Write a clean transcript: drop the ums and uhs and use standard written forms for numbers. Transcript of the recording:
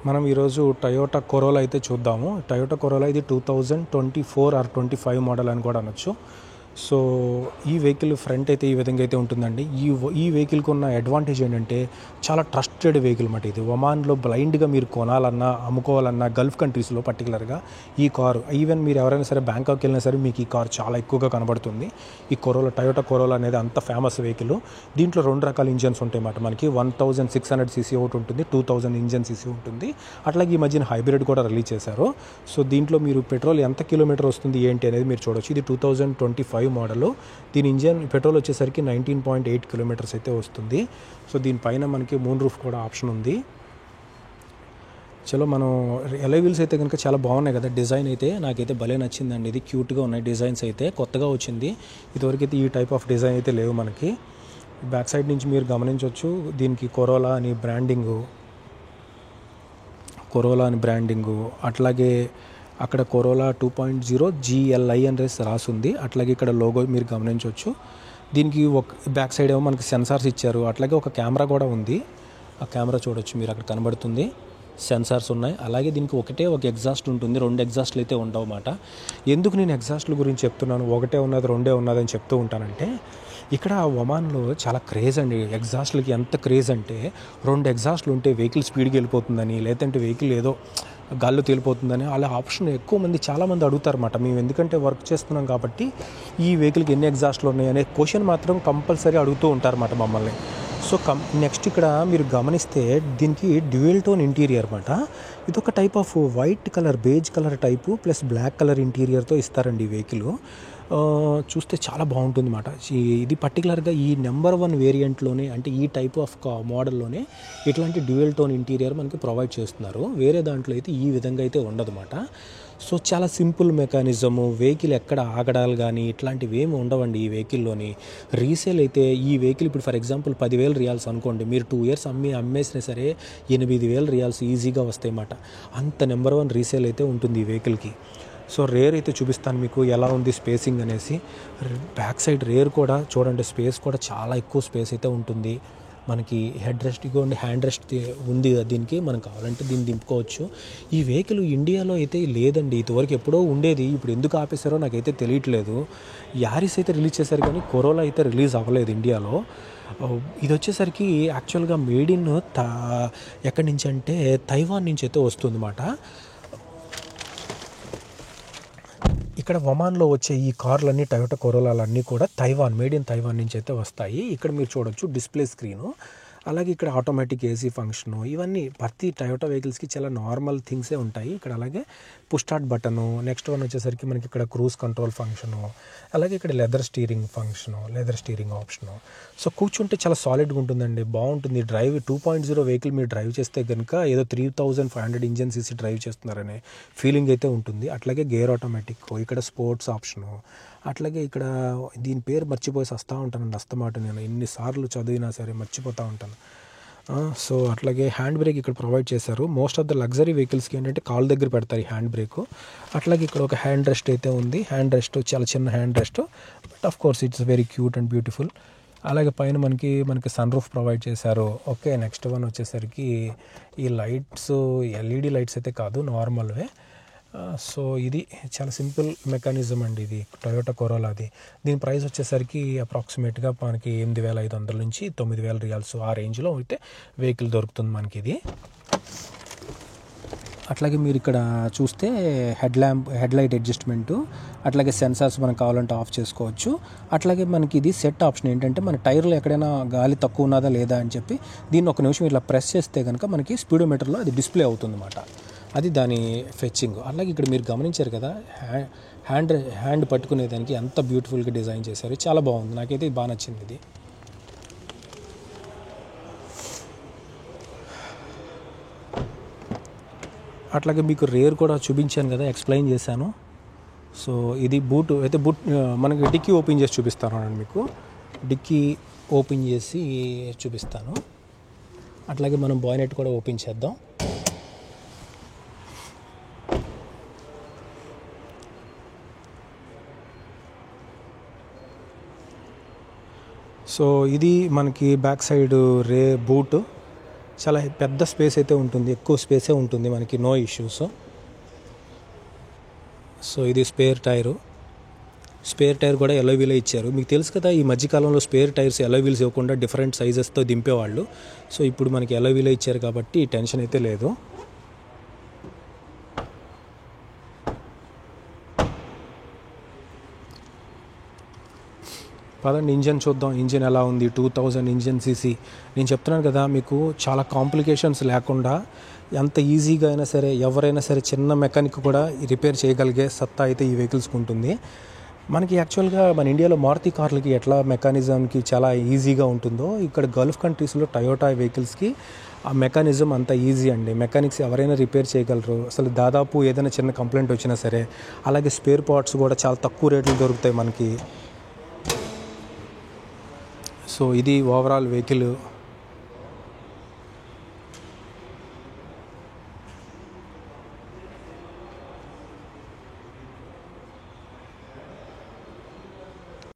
మనం ఈరోజు Toyota corolla అయితే చూద్దాము. టయోటా కొరోలా ఇది 2024 ఆర్ 25 మోడల్ అని కూడా అనొచ్చు. సో ఈ వెహికల్ ఫ్రంట్ అయితే ఈ విధంగా అయితే ఉంటుందండి. ఈ వెహికల్కి ఉన్న అడ్వాంటేజ్ ఏంటంటే చాలా ట్రస్టెడ్ వెహికల్ అన్నమాట. ఇది ఒమాన్లో బ్లైండ్గా మీరు కొనాలన్నా అమ్ముకోవాలన్నా గల్ఫ్ కంట్రీస్లో పర్టికులర్గా ఈ కారు, ఈవెన్ మీరు ఎవరైనా సరే బ్యాంకాక్ వెళ్ళినా సరే మీకు ఈ కారు చాలా ఎక్కువగా కనబడుతుంది. ఈ కొరోలా, టయోటా కొరోలా అనేది అంత ఫేమస్ వెహికల్. దీంట్లో 2 రకాల ఇంజన్స్ ఉంటాయి అన్నమాట. మనకి 1600 సీసీ ఒకటి ఉంటుంది, 2000 ఇంజన్ సీసీ ఉంటుంది. అట్లాగే ఈ మధ్యన హైబ్రిడ్ కూడా రిలీజ్ చేశారు. సో దీంట్లో మీరు పెట్రోల్ ఎంత కిలోమీటర్ వస్తుంది ఏంటి అనేది మీరు చూడవచ్చు. ఇది 2025 మోడల్. దీని ఇంజన్ పెట్రోల్ వచ్చేసరికి 19.8 కిలోమీటర్స్ అయితే వస్తుంది. సో దీనిపైన మనకి మూన్ రూఫ్ కూడా ఆప్షన్ ఉంది. చలో మనం ఎలై వీల్స్ అయితే కనుక చాలా బాగున్నాయి కదా. డిజైన్ అయితే నాకైతే భలే నచ్చిందండి. ఇది క్యూట్గా ఉన్నాయి డిజైన్స్ అయితే, కొత్తగా వచ్చింది. ఇదివరకు అయితే ఈ టైప్ ఆఫ్ డిజైన్ అయితే లేవు మనకి. బ్యాక్ సైడ్ నుంచి మీరు గమనించవచ్చు, దీనికి కొరోలా అని బ్రాండింగు, అట్లాగే అక్కడ కొరోలా 2.0 GLI అని రాసుంది. అట్లాగే ఇక్కడ లోగో మీరు గమనించవచ్చు. దీనికి ఒక బ్యాక్ సైడ్ ఏమో మనకి సెన్సార్స్ ఇచ్చారు. అట్లాగే ఒక కెమెరా కూడా ఉంది. ఆ కెమెరా చూడొచ్చు మీరు, అక్కడ కనబడుతుంది. సెన్సార్స్ ఉన్నాయి. అలాగే దీనికి ఒక ఎగ్జాస్ట్ ఉంటుంది, 2 ఎగ్జాస్ట్లు అయితే ఉండవు అన్నమాట. ఎందుకు నేను ఎగ్జాస్ట్ల గురించి చెప్తున్నాను, ఒకటే ఉన్నది 2 ఉన్నదని చెప్తూ ఉంటానంటే, ఇక్కడ ఒమాన్లో చాలా క్రేజ్ అండి ఎగ్జాస్ట్లకి. ఎంత క్రేజ్ అంటే 2 ఎగ్జాస్ట్లు ఉంటే వెహికల్ స్పీడ్గా వెళ్ళిపోతుందని, లేదంటే వెహికల్ ఏదో గాల్లో తేలిపోతుందని అలా ఆప్షన్ చాలామంది అడుగుతారు అన్నమాట. మేము ఎందుకంటే వర్క్ చేస్తున్నాం కాబట్టి ఈ వెహికల్కి ఎన్ని ఎగ్జాస్ట్లు ఉన్నాయి అనే క్వశ్చన్ మాత్రం కంపల్సరీ అడుగుతూ ఉంటారన్నమాట మమ్మల్ని. సో నెక్స్ట్ ఇక్కడ మీరు గమనిస్తే దీనికి డ్యూయల్ టోన్ ఇంటీరియర్ అన్నమాట. ఇదొక type of white colour, beige colour type plus black colour ఇంటీరియర్తో ఇస్తారండి ఈ వెహికల్. చూస్తే చాలా బాగుంటుంది అన్నమాట. ఇది పర్టికులర్గా ఈ నెంబర్ 1 వేరియంట్లోనే, అంటే ఈ టైప్ ఆఫ్ మోడల్లోనే ఇట్లాంటి డ్యూయల్ టోన్ ఇంటీరియర్ మనకి ప్రొవైడ్ చేస్తున్నారు. వేరే దాంట్లో అయితే ఈ విధంగా అయితే ఉండదన్నమాట. సో చాలా సింపుల్ మెకానిజము. వెహికల్ ఎక్కడ ఆగడాలు కానీ ఇట్లాంటివి ఏమి ఉండవండి ఈ వెహికల్లోని. రీసేల్ అయితే ఈ వెహికల్ ఇప్పుడు ఫర్ ఎగ్జాంపుల్ 10,000 రియాల్స్ అనుకోండి, మీరు 2 ఇయర్స్ అమ్మేసినా సరే 8,000 రియాల్స్ ఈజీగా వస్తాయి అన్నమాట. అంత నెంబర్ 1 రీసేల్ అయితే ఉంటుంది ఈ వెహికల్కి. సో రేర్ అయితే చూపిస్తాను మీకు ఎలా ఉంది స్పేసింగ్ అనేసి. బ్యాక్ సైడ్ రేర్ కూడా చూడండి, స్పేస్ కూడా చాలా ఎక్కువ స్పేస్ అయితే ఉంటుంది. మనకి హెడ్ రెస్ట్ ఇవ్వండి, హ్యాండ్ రెస్ట్ ఉంది దీనికి. మనం కావాలంటే దీన్ని దింపుకోవచ్చు. ఈ వెహికల్ ఇండియాలో అయితే లేదండి, ఇదివరకు ఎప్పుడో ఉండేది. ఇప్పుడు ఎందుకు ఆపేశారో నాకైతే తెలియట్లేదు. యారిస్ అయితే రిలీజ్ చేశారు కానీ కొరోలా అయితే రిలీజ్ అవ్వలేదు ఇండియాలో. ఇది వచ్చేసరికి యాక్చువల్గా మేడ్ ఇన్ ఎక్కడి నుంచి అంటే తైవాన్ నుంచి అయితే వస్తుంది అన్నమాట. ఇక్కడ ఒమాన్లో వచ్చే ఈ కార్లన్నీ, టయోటా కొరోలాలన్నీ కూడా మేడ్ ఇన్ తైవాన్ నుంచి అయితే వస్తాయి. ఇక్కడ మీరు చూడొచ్చు డిస్ప్లే స్క్రీను, అలాగే ఇక్కడ ఆటోమేటిక్ ఏసీ ఫంక్షను, ఇవన్నీ ప్రతి టయోటా వెహికల్స్కి చాలా నార్మల్ థింగ్సే ఉంటాయి ఇక్కడ. అలాగే push start button, next one వచ్చేసరికి మనకి ఇక్కడ క్రూజ్ కంట్రోల్ ఫంక్షను, అలాగే ఇక్కడ లెదర్ స్టీరింగ్ ఆప్షను. సో కూర్చుంటే చాలా సాలిడ్గా ఉంటుందండి, బాగుంటుంది. డ్రైవ్ 2.0 వెహికల్ మీరు డ్రైవ్ చేస్తే కనుక ఏదో 3500 ఇంజన్ సీసీ డ్రైవ్ చేస్తున్నారనే ఫీలింగ్ అయితే ఉంటుంది. అట్లాగే గేర్ ఆటోమేటిక్, ఇక్కడ స్పోర్ట్స్ ఆప్షను, అట్లాగే ఇక్కడ దీని పేరు మర్చిపోయి వస్తూ ఉంటానండి అస్తమాట. నేను ఎన్నిసార్లు చదివినా సరే మర్చిపోతూ ఉంటాను. సో అట్లాగే హ్యాండ్ బ్రేక్ ఇక్కడ ప్రొవైడ్ చేశారు. మోస్ట్ ఆఫ్ ద లగ్జరీ వెహికల్స్కి ఏంటంటే కాల్ దగ్గర పెడతారు ఈ హ్యాండ్ బ్రేక్. అట్లాగే ఇక్కడ ఒక హ్యాండ్ రెస్ట్ అయితే ఉంది. హ్యాండ్ రెస్ట్ చాలా చిన్న hand rest, but of course it's very cute and beautiful. అలాగే పైన మనకి సన్ రూఫ్ ప్రొవైడ్ చేశారు. ఓకే, నెక్స్ట్ వన్ వచ్చేసరికి ఈ లైట్స్ LED లైట్స్ అయితే కాదు, నార్మల్వే. సో ఇది చాలా సింపుల్ మెకానిజం అండి ఇది టయోటా కొరోలాది. దీని ప్రైస్ వచ్చేసరికి అప్రాక్సిమేట్గా మనకి 8,500 నుంచి 9,000 రియాల్స్ ఆ రేంజ్లో అయితే వెహికల్ దొరుకుతుంది మనకి ఇది. అట్లాగే మీరు ఇక్కడ చూస్తే హెడ్ లైట్ అడ్జస్ట్మెంటు, అట్లాగే సెన్సార్స్ మనకు కావాలంటే ఆఫ్ చేసుకోవచ్చు. అట్లాగే మనకి ఇది సెట్ ఆప్షన్ ఏంటంటే మన టైర్లు ఎక్కడైనా గాలి తక్కువ ఉన్నదా లేదా అని చెప్పి దీన్ని ఒక నిమిషం ఇట్లా ప్రెస్ చేస్తే కనుక మనకి స్పీడోమీటర్లో అది డిస్ప్లే అవుతుంది అన్నమాట. అది దాని ఫెచ్చింగ్. అలాగే ఇక్కడ మీరు గమనించారు కదా హ్యాండ్ పట్టుకునేదానికి ఎంత బ్యూటిఫుల్గా డిజైన్ చేశారు, చాలా బాగుంది. నాకైతే ఇది బాగా నచ్చింది ఇది. అట్లాగే మీకు రేర్ కూడా చూపించాను కదా, ఎక్స్ప్లెయిన్ చేశాను. సో ఇది బూట్ అయితే మనకి డిక్కీ ఓపెన్ చేసి చూపిస్తాను అండి మీకు. డిక్కీ ఓపెన్ చేసి చూపిస్తాను. అట్లాగే మనం బాయ్నెట్ కూడా ఓపెన్ చేద్దాం. సో ఇది మనకి బ్యాక్ సైడ్ బూట్. చాలా పెద్ద స్పేస్ అయితే ఉంటుంది, ఎక్కువ స్పేసే ఉంటుంది మనకి, నో ఇష్యూస్. సో ఇది స్పేర్ టైర్ కూడా ఎల్లో వీలే ఇచ్చారు. మీకు తెలుసు కదా ఈ మధ్యకాలంలో స్పేర్ టైర్స్ ఎల్లో వీల్స్ ఇవ్వకుండా డిఫరెంట్ సైజెస్తో దింపేవాళ్ళు. సో ఇప్పుడు మనకి ఎల్లో వీలే ఇచ్చారు కాబట్టి టెన్షన్ అయితే లేదు. పదండి ఇంజన్ చూద్దాం. ఇంజన్ ఎలా ఉంది, 2000 ఇంజన్ సీసీ. నేను చెప్తున్నాను కదా మీకు, చాలా కాంప్లికేషన్స్ లేకుండా ఎంత ఈజీగా అయినా సరే ఎవరైనా సరే చిన్న మెకానిక్ కూడా రిపేర్ చేయగలిగే సత్తా అయితే ఈ వెహికల్స్కి ఉంటుంది. మనకి యాక్చువల్గా మన ఇండియాలో మారుతి కార్లకి ఎట్లా మెకానిజంకి చాలా ఈజీగా ఉంటుందో, ఇక్కడ గల్ఫ్ కంట్రీస్లో టయోటా వెహికల్స్కి ఆ మెకానిజం అంత ఈజీ అండి. మెకానిక్స్ ఎవరైనా రిపేర్ చేయగలరు. అసలు దాదాపు ఏదైనా చిన్న కంప్లైంట్ వచ్చినా సరే, అలాగే స్పేర్ పార్ట్స్ కూడా చాలా తక్కువ రేట్లు దొరుకుతాయి మనకి. సో ఇది ఓవరాల్ వెహికల్